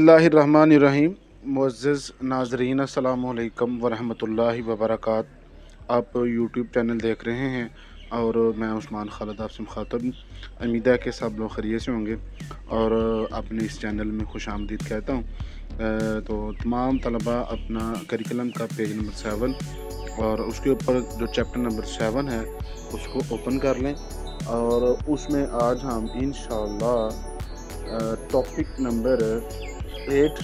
बिस्मिल्लाहिर्रहमानिर्रहीम। मुअज़्ज़िज़ नाज़रीन, अस्सलामु अलैकुम वरहमतुल्लाहि वबरकात। आप यूट्यूब चैनल देख रहे हैं और मैं उस्मान खालिद आपसे मुखातब। उम्मीद है कि सब लोग खैरियत से होंगे और अपने इस चैनल में खुश आमदीद कहता हूँ। तो तमाम तलबा अपना करिकुलम का पेज नंबर 7 और उसके ऊपर जो चैप्टर नंबर 7 है उसको ओपन कर लें और उसमें आज हम इंशाअल्लाह टॉपिक नंबर 8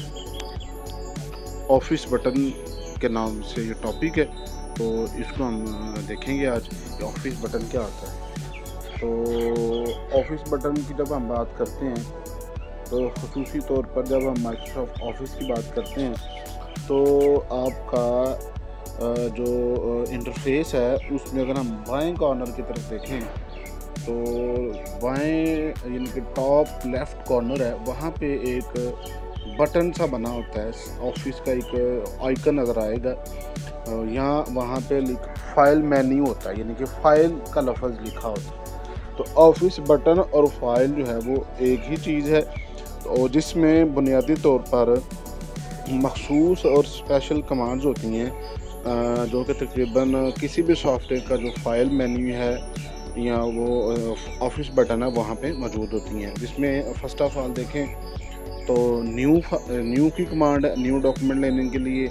ऑफिस बटन के नाम से ये टॉपिक है। तो इसको हम देखेंगे आज कि ऑफिस बटन क्या होता है। तो ऑफिस बटन की जब हम बात करते हैं तो ख़ुसूसी तौर पर जब हम माइक्रोसॉफ्ट ऑफिस की बात करते हैं तो आपका जो इंटरफेस है उसमें अगर हम बाएं कॉर्नर की तरफ देखें तो बाएं यानी कि टॉप लेफ़्ट कॉर्नर है, वहाँ पे एक बटन सा बना होता है। ऑफिस का एक आइकन नज़र आएगा। यहाँ वहाँ पे फाइल मेन्यू होता है, यानी कि फ़ाइल का लफ्ज़ लिखा होता है। तो ऑफिस बटन और फाइल जो है वो एक ही चीज़ है, तो जिसमें बुनियादी तौर पर मखसूस और स्पेशल कमांड्स होती हैं जो कि तकरीबन किसी भी सॉफ्टवेयर का जो फाइल मेन्यू है या वो ऑफिस बटन है वहाँ पे मौजूद होती हैं। जिसमें फ़र्स्ट ऑफ ऑल देखें तो न्यू की कमांड है, न्यू डॉक्यूमेंट लेने के लिए।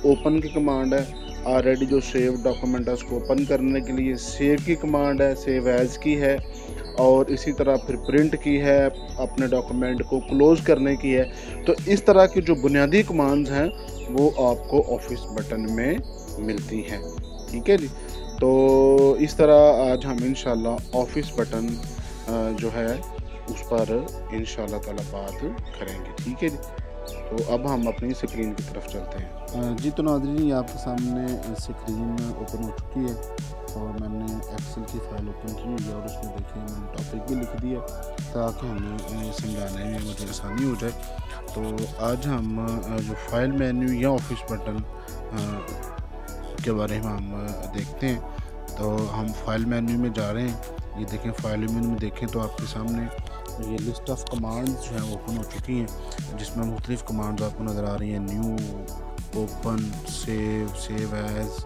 ओपन की कमांड है, ऑलरेडी जो सेव डॉक्यूमेंट है उसको ओपन करने के लिए। सेव की कमांड है, सेव एज़ की है। और इसी तरह फिर प्रिंट की है, अपने डॉक्यूमेंट को क्लोज़ करने की है। तो इस तरह की जो बुनियादी कमांड्स हैं वो आपको ऑफिस बटन में मिलती हैं। ठीक है जी। तो इस तरह आज हम इंशाल्लाह ऑफिस बटन जो है उस पर इंशाल्लाह ताला बात करेंगे। ठीक है जी। तो अब हम अपनी स्क्रीन की तरफ चलते हैं। जी तो नाज़रीन, आपके सामने स्क्रीन ओपन हो चुकी है और मैंने एक्सेल की फ़ाइल ओपन की हुई है और उसमें देखिए मैंने टॉपिक भी लिख दिया ताकि हमें समझाने में मुझे आसानी हो जाए। तो आज हम जो फाइल मेन्यू या ऑफिस बटन के बारे में हम देखते हैं। तो हम फाइल मेन्यू में जा रहे हैं। ये देखें, फाइल मेन्यू में देखें तो आपके सामने ये लिस्ट ऑफ कमांड्स जो हैं ओपन हो चुकी हैं, जिसमें मुख्तलिफ़ कमांड्स आपको नज़र आ रही हैं। न्यू, ओपन, सेव एज़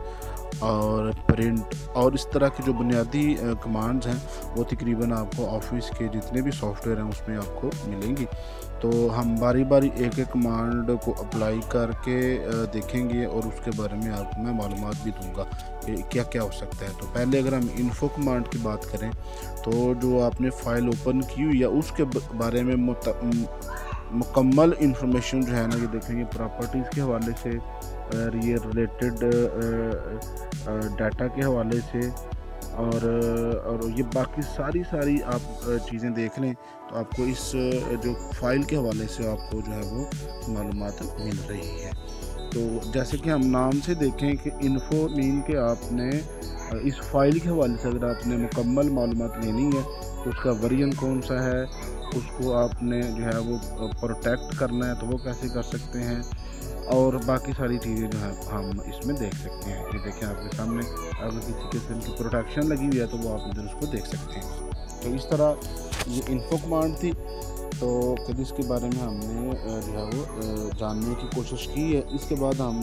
और प्रिंट और इस तरह की जो बुनियादी कमांड्स हैं वो तकरीबन आपको ऑफिस के जितने भी सॉफ्टवेयर हैं उसमें आपको मिलेंगी। तो हम बारी बारी एक एक कमांड को अप्लाई करके देखेंगे और उसके बारे में आपको मैं मालूमात भी दूंगा कि क्या क्या हो सकता है। तो पहले अगर हम इन्फो कमांड की बात करें तो जो आपने फ़ाइल ओपन की हुई या उसके बारे में मुकम्मल इंफॉर्मेशन जो है ना, ये देखेंगे प्रॉपर्टीज़ के हवाले से और ये रिलेटेड डाटा के हवाले से और ये बाकी सारी आप चीज़ें देख लें तो आपको इस जो फाइल के हवाले से आपको जो है वो मालूमात मिल रही है। तो जैसे कि हम नाम से देखें कि इन्फो मीन के आपने इस फाइल के हवाले से अगर आपने मुकम्मल मालूमात लेनी है तो उसका वर्जन कौन सा है, उसको आपने जो है वो प्रोटेक्ट करना है तो वो कैसे कर सकते हैं और बाकी सारी चीज़ें जो है हम इसमें देख सकते हैं। ये देखें आपके सामने, अगर किसी किस्म की प्रोटेक्शन लगी हुई है तो वो आप इधर उसको देख सकते हैं। तो इस तरह ये इन्फो कमांड थी। तो फिर इसके बारे में हमने जो है वो जानने की कोशिश की है। इसके बाद हम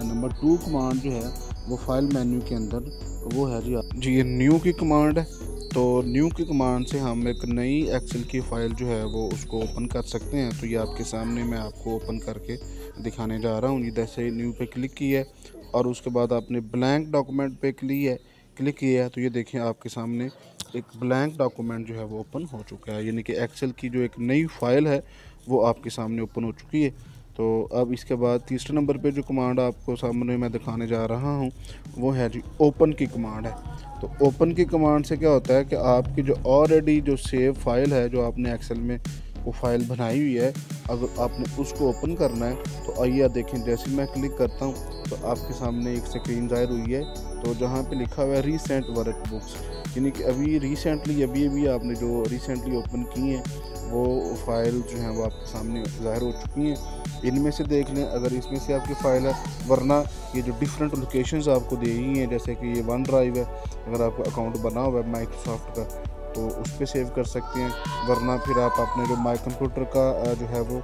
नंबर 2 कमांड जो है वो फाइल मेन्यू के अंदर वो है जी ये न्यू की कमांड है। तो न्यू की कमांड से हम एक नई एक्सेल की फ़ाइल जो है वो उसको ओपन कर सकते हैं। तो ये आपके सामने मैं आपको ओपन करके दिखाने जा रहा हूँ। ये जैसे न्यू पे क्लिक किया है और उसके बाद आपने ब्लैंक डॉक्यूमेंट पे क्लिक किया है तो ये देखें आपके सामने एक ब्लैंक डॉक्यूमेंट जो है वो ओपन हो चुका है, यानी कि एक्सेल की जो एक नई फ़ाइल है वो आपके सामने ओपन हो चुकी है। तो अब इसके बाद तीसरे नंबर पे जो कमांड आपको सामने मैं दिखाने जा रहा हूँ वो है जी ओपन की कमांड है। तो ओपन की कमांड से क्या होता है कि आपकी जो ऑलरेडी जो सेव फाइल है, जो आपने एक्सेल में वो फाइल बनाई हुई है, अगर आपने उसको ओपन करना है तो आइए देखें। जैसे मैं क्लिक करता हूँ तो आपके सामने एक स्क्रीन ज़ाहिर हुई है। तो जहाँ पे लिखा हुआ है रीसेंट वर्क बुक्स, यानी कि अभी रिसेंटली अभी आपने जो रिसेंटली ओपन की हैं वो फाइल जो हैं वो आपके सामने ज़ाहिर हो चुकी हैं। इनमें से देख लें अगर इसमें से आपकी फ़ाइल है, वरना ये जो डिफरेंट लोकेशंस आपको दी गई हैं, जैसे कि ये वन ड्राइव है, अगर आपका अकाउंट बना हुआ है माइक्रोसॉफ्ट का तो उस पर सेव कर सकते हैं। वरना फिर आप अपने जो माई कंप्यूटर का जो है वो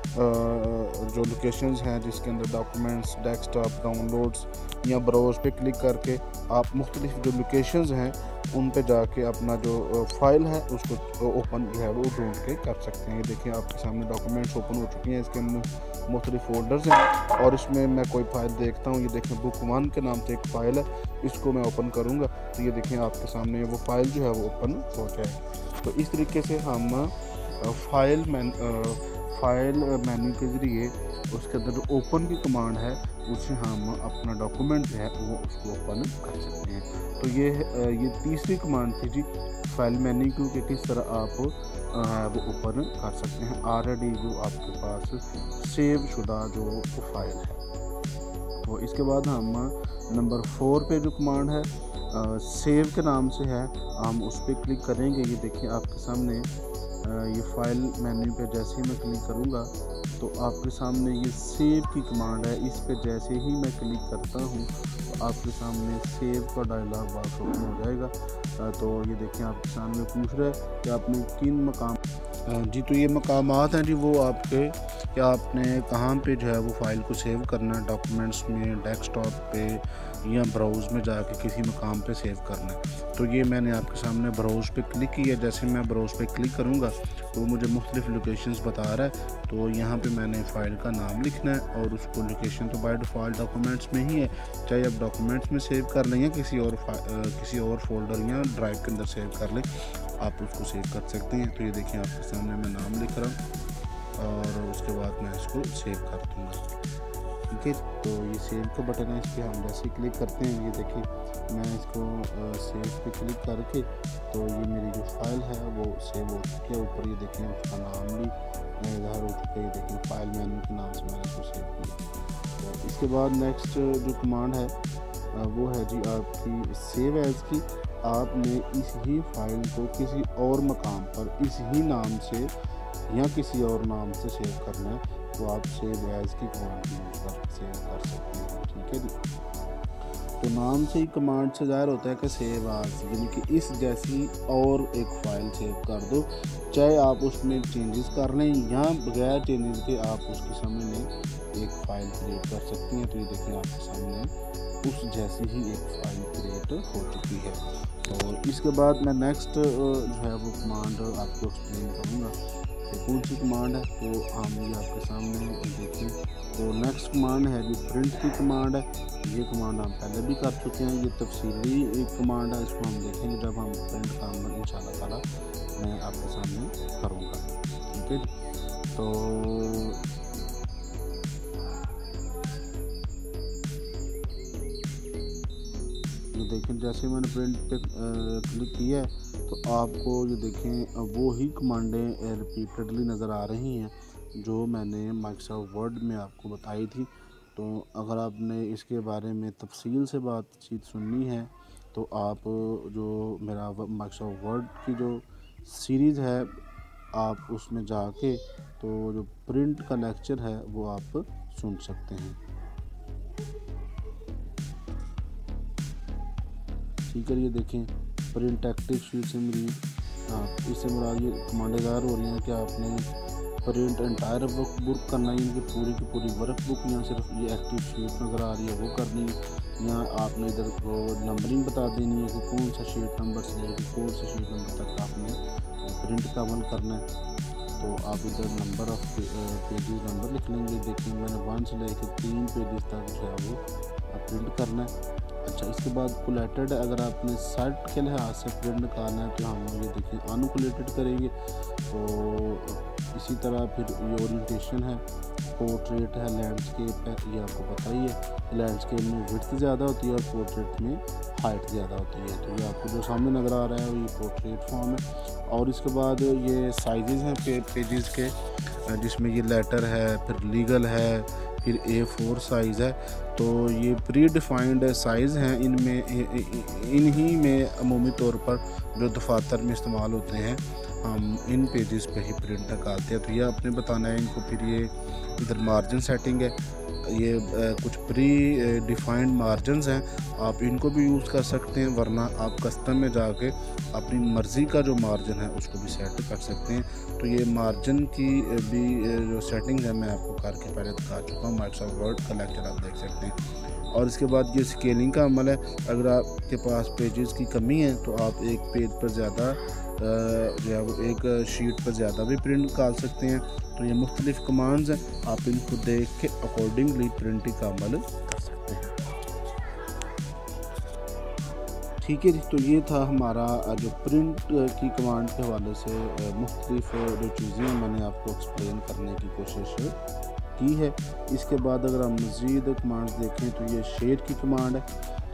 जो लोकेशंस हैं जिसके अंदर डॉक्यूमेंट्स, डेस्कटॉप, डाउनलोड्स या ब्राउज़ पे क्लिक करके आप मुख्तलिफ जो लोकेशंस हैं उन पे जाके अपना जो फ़ाइल है उसको ओपन जो है वो ढूंढ के कर सकते हैं। ये देखिए आपके सामने डॉक्यूमेंट्स ओपन हो चुकी हैं, इसके अंदर मुख्तलिफ फ़ोल्डर्स हैं और इसमें मैं कोई फ़ाइल देखता हूँ। ये देखें बुक 1 के नाम से एक फ़ाइल है, इसको मैं ओपन करूँगा तो ये देखें आपके सामने वो फ़ाइल जो है वो ओपन हो जाएगी। तो इस तरीके से हम फाइल मेन्यू के ज़रिए उसके अंदर जो ओपन की कमांड है उससे हम अपना डॉक्यूमेंट जो है वो उसको ओपन कर सकते हैं। तो ये तीसरी कमांड थी जी फाइल मेन्यू के किस तरह आप वो ओपन कर सकते हैं ऑलरेडी जो आपके पास सेव शुदा जो फाइल है। तो इसके बाद हम नंबर 4 पे जो कमांड है सेव के नाम से है, हम उस पर क्लिक करेंगे। ये देखिए आपके सामने ये फाइल मेन्यू पे जैसे ही मैं क्लिक करूँगा तो आपके सामने ये सेव की कमांड है, इस पे जैसे ही मैं क्लिक करता हूँ तो आपके सामने सेव का डायलॉग बॉक्स ओपन हो जाएगा। तो ये देखें आपके सामने पूछ रहा है कि आपने किन मकाम जी, तो ये मकामात हैं जी वो आपके कि आपने कहाँ पे जो है वो फ़ाइल को सेव करना है, डॉक्यूमेंट्स में, डेस्कटॉप पे या ब्राउज़ में जाके किसी मकाम पे सेव करना है। तो ये मैंने आपके सामने ब्राउज़ पे क्लिक किया, जैसे मैं ब्राउज़ पे क्लिक करूँगा तो मुझे मुख्तलिफ़ लोकेशंस बता रहा है। तो यहाँ पे मैंने फ़ाइल का नाम लिखना है और उसको लोकेशन तो बाय डिफ़ॉल्ट डॉक्यूमेंट्स में ही है, चाहे आप डॉक्यूमेंट्स में सेव कर लें या किसी और फोल्डर या ड्राइव के अंदर सेव कर लें, आप उसको सेव कर सकते हैं। तो ये देखिए आपके सामने मैं नाम लिख रहा हूँ और उसके बाद मैं इसको सेव कर दूँगा। ठीक है, तो ये सेव का बटन है, इस पर हम जैसे क्लिक करते हैं ये देखिए मैं इसको सेव पे क्लिक करके तो ये मेरी जो फाइल है वो सेव हो चुकी है। ऊपर ये देखें उसका नाम भी इधर हो चुका है, ये देखिए फाइल मेन्यू के नाम से मैंने इसको सेव किया। तो इसके बाद नेक्स्ट जो कमांड है वो है जी आपकी सेव एज़ की। आपने इस ही फाइल को किसी और मकाम पर इस ही नाम से या किसी और नाम से सेव करना है तो आप सेव एज़ की कमांड यूज़ कर सेव कर सकते हैं। ठीक है जी, तो नाम से ही कमांड से ज़ाहिर होता है कि सेव एज़, यानी कि इस जैसी और एक फ़ाइल सेव कर दो, चाहे आप उसमें चेंजेस कर लें या बगैर चेंजेस के आप उसके सामने एक फ़ाइल क्रिएट कर सकती हैं। तो ये देखिए आपके सामने उस जैसी ही एक फ़ाइल क्रिएट हो चुकी है। तो इसके बाद मैं नेक्स्ट जो है वो कमांड आपको एक्सप्लेन करूँगा कि कौन सी कमांड है। तो हम ये आपके सामने देखें तो नेक्स्ट कमांड है जो प्रिंट की कमांड है। ये कमांड हम पहले भी कर चुके हैं, ये तफसीली एक कमांड है, इसको हम देखेंगे जब हम प्रिंट का इंशाल्लाह ताला मैं आपके सामने करूँगा। ठीक है, तो ये देखें जैसे मैंने प्रिंट पे क्लिक किया है तो आपको ये देखें वो ही कमांडें रिपीटेडली नज़र आ रही हैं जो मैंने माइक्रोसॉफ्ट वर्ड में आपको बताई थी। तो अगर आपने इसके बारे में तफसील से बातचीत सुननी है तो आप जो मेरा माइक्रोसॉफ्ट वर्ड की जो सीरीज़ है आप उसमें जाके तो जो प्रिंट का लेक्चर है वो आप सुन सकते हैं। ठीक है, ये देखें प्रिंट एक्टिव शीट से मेरी इससे मुराद ये कमांडेदार हो रही हैं कि आपने प्रिंट एंटायर बुक करना है, इनकी पूरी की पूरी वर्क बुक या सिर्फ ये एक्टिव शीट नज़र आ रही है वो करनी है, या आपने इधर वो नंबरिंग बता देनी है कि कौन सा शीट नंबर से लेकर कौन से शीट नंबर तक आपने प्रिंट का अमल करना है। तो आप इधर नंबर ऑफ पेजेस नंबर लिख लेंगे। देखिए मैंने 1 से लेकर 3 पेजेस तक जो है वो प्रिंट करना है। अच्छा, इसके बाद कोलेटेड अगर आपने सेट के लिहाज से प्रिंट निकालना है तो हम ये देखिए अनकोलेटेड करेंगे। तो इसी तरह फिर ये ओरिएंटेशन है, पोर्ट्रेट है, लैंडस्केप है, ये आपको पता ही है लैंडस्केप में विड्थ ज़्यादा होती है और पोर्ट्रेट में हाइट ज़्यादा होती है। तो ये आपको जो सामने नज़र आ रहा है वो ये पोर्ट्रेट फॉर्म है। और इसके बाद ये साइजेस हैं पेजेस के जिसमें ये लेटर है, फिर लीगल है, फिर A4 साइज़ है। तो ये प्री डिफाइंड साइज़ हैं, इनमें इन्हीं में अमूमी तौर पर जो दफातर में इस्तेमाल होते हैं हम इन पेजेस पे ही प्रिंट निकालते हैं। तो ये आपने बताना है इनको। फिर ये इधर मार्जिन सेटिंग है, ये कुछ प्री डिफाइंड मार्जिनस हैं, आप इनको भी यूज़ कर सकते हैं, वरना आप कस्टम में जाके अपनी मर्ज़ी का जो मार्जिन है उसको भी सेट कर सकते हैं। तो ये मार्जिन की भी जो सेटिंग है मैं आपको करके पहले दिखा चुका हूँ। माइक्रोसॉफ्ट वर्ड का लेक्चर आप देख सकते हैं। और इसके बाद ये स्केलिंग का अमल है। अगर आपके पास पेजेस की कमी है तो आप एक पेज पर ज़्यादा जो है वो एक शीट पर ज़्यादा भी प्रिंट निकाल सकते हैं। तो ये मुख्तलिफ़ कमांड्स हैं, आप इनको देख के अकॉर्डिंगली प्रिंटिंग का अमल कर सकते हैं। ठीक है जी, तो ये था हमारा जो प्रिंट की कमांड के हवाले से मुख्तलिफ जो चीज़ें मैंने आपको एक्सप्लेन करने की कोशिश की है। इसके बाद अगर हम मज़ीद कमांड्स देखें तो ये शेयर की कमांड है।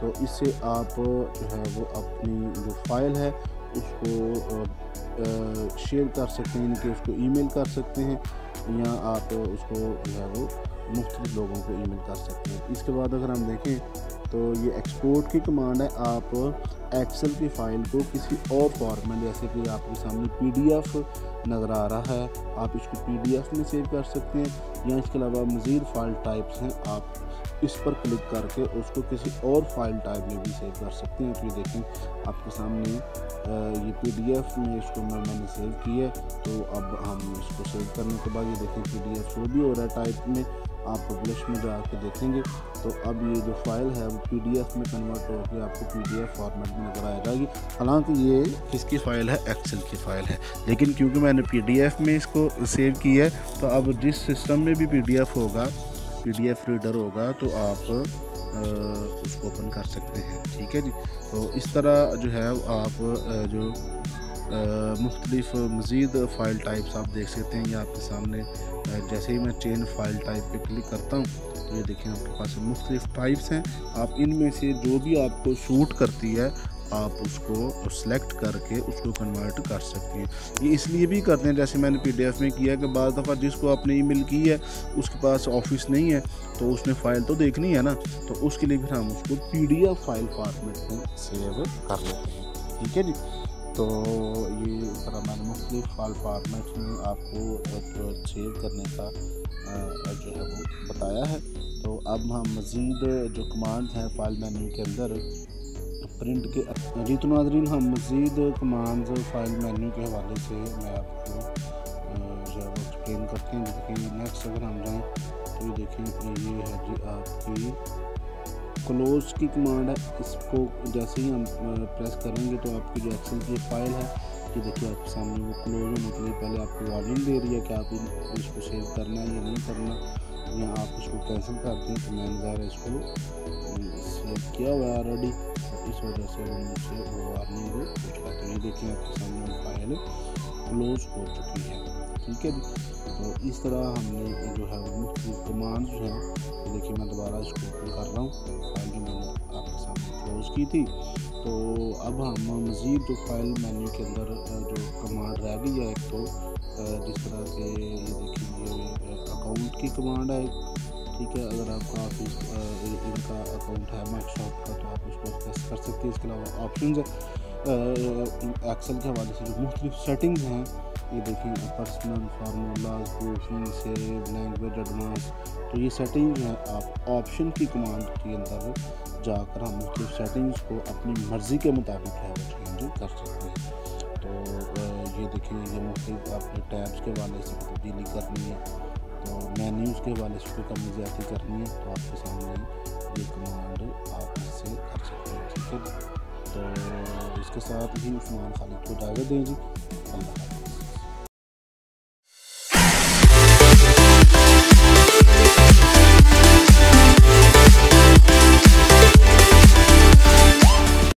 तो इससे आप जो है वो अपनी जो फाइल है उसको शेयर कर सकते हैं, इनके उसको ईमेल कर सकते हैं, या आप उसको जो है वो मुख्तलिफ लोगों को ईमेल कर सकते हैं। इसके बाद अगर हम देखें तो ये एक्सपोर्ट की कमांड है। आप एक्सेल की फ़ाइल को किसी और फॉर्मेट, जैसे कि आपके सामने पीडीएफ नज़र आ रहा है, आप इसको पीडीएफ में सेव कर सकते हैं, या इसके अलावा मज़ीद फ़ाइल टाइप्स हैं, आप इस पर क्लिक करके उसको किसी और फाइल टाइप में भी सेव कर सकते हैं। तो ये देखें आपके सामने ये पीडीएफ में इसको मैंने सेव किया है। तो अब हम इसको सेव करने के बाद ये देखें पीडीएफ शो भी हो रहा है टाइप में। आप पब्लिश में जाके देखेंगे तो अब ये जो फाइल है वो पीडीएफ में कन्वर्ट होकर आपको पीडीएफ फॉर्मेट में नज़र आ जाएगी। हालांकि ये किसकी फ़ाइल है, एक्सेल की फ़ाइल है, लेकिन क्योंकि मैंने पीडीएफ में इसको सेव किया है तो अब जिस सिस्टम में भी पीडीएफ होगा, पीडीएफ रीडर होगा, तो आप उसको ओपन कर सकते हैं। ठीक है जी। तो इस तरह जो है आप जो मुख्तलिफ मज़ीद फ़ाइल टाइप्स आप देख सकते हैं। ये आपके सामने जैसे ही मैं चेंज फाइल टाइप पे क्लिक करता हूँ तो ये देखें आपके पास मुख्तलिफ टाइप्स हैं। आप इनमें से जो भी आपको सूट करती है आप उसको सेलेक्ट करके उसको कन्वर्ट कर सकती हैं। ये इसलिए भी करते हैं, जैसे मैंने पीडीएफ में किया कि बाज़ दफ़ा जिसको आपने ईमेल की है उसके पास ऑफिस नहीं है तो उसने फ़ाइल तो देखनी है ना, तो उसके लिए फिर हम उसको पीडीएफ फाइल फॉर्मेट में सेव कर लेते हैं। ठीक है जी। तो ये तरह मैंने मुख्तलिफ फाइल फॉर्मेट में आपको सेव करने का जो है वो बताया है। तो अब हम मज़ीद जो कमांड्स हैं फाइल मेन्यू के अंदर प्रिंट के जी तो नाज़रीन हम मज़ीद कमांड्स फाइल मेन्यू के हवाले से मैं आपको जो है वो एक्सप्लेन करते हैं। देखिए नेक्स्ट अगर हम जाएँ तो ये देखिए ये है जी आपकी क्लोज की कमांड है। इसको जैसे ही हम प्रेस करेंगे तो आपकी जो एक्सेल की फाइल है कि देखिए आपके सामने वो क्लोज होने के लिए पहले आपको वार्निंग दे रही है कि आप इसको सेव करना है या नहीं करना, या आप इसको कैंसिल करते हैं। तो मैंने ज़रा इसको सेव किया हुआ है ऑलरेडी, इस वजह से वो मुझसे वो वार्निंग को पूछ रहा है। तो ये देखिए आपके सामने फाइल क्लोज हो चुकी है। ठीक है जी। तो इस तरह हमने जो है वो मुख्तलिफ कमांड्स जो हैं, तो देखिए मैं दोबारा इसको ओपन कर रहा हूँ फाइल जो मैंने आपके सामने क्लोज की थी। तो अब हम मज़ीद जो फाइल मेन्यू के अंदर जो कमांड रह गई है, एक तो जिस तरह से ये देखिए अकाउंट की कमांड है। ठीक है, अगर आपका ऑफिस इनका अकाउंट है माइक्रोसॉफ्ट का तो आप उसको प्रेस कर सकते हैं। इसके अलावा ऑप्शन है एक्सेल के हवाले से जो मुख्तलिफ सेटिंग्स हैं, ये देखिए personal formulas, proofing, save, language advance. तो ये सेटिंग जो है आप ऑप्शन की कमांड के अंदर जाकर हम मुख्तलिफ सेटिंग्स को अपनी मर्ज़ी के मुताबिक है वो चेंज कर सकते हैं। तो ये देखिए ये मुख्तलिफ आपने टैब्स के हवाले से तब्दीली करनी है, तो मेन्यूज़ के हवाले से कोई कमी ज़्यादा करनी है तो आपके सामने ये कमांड आप इससे कर सकते हैं। ठीक है, तो इसके साथ ही उस्मान खालिद को इजाज़त दें जी। अल्लाह।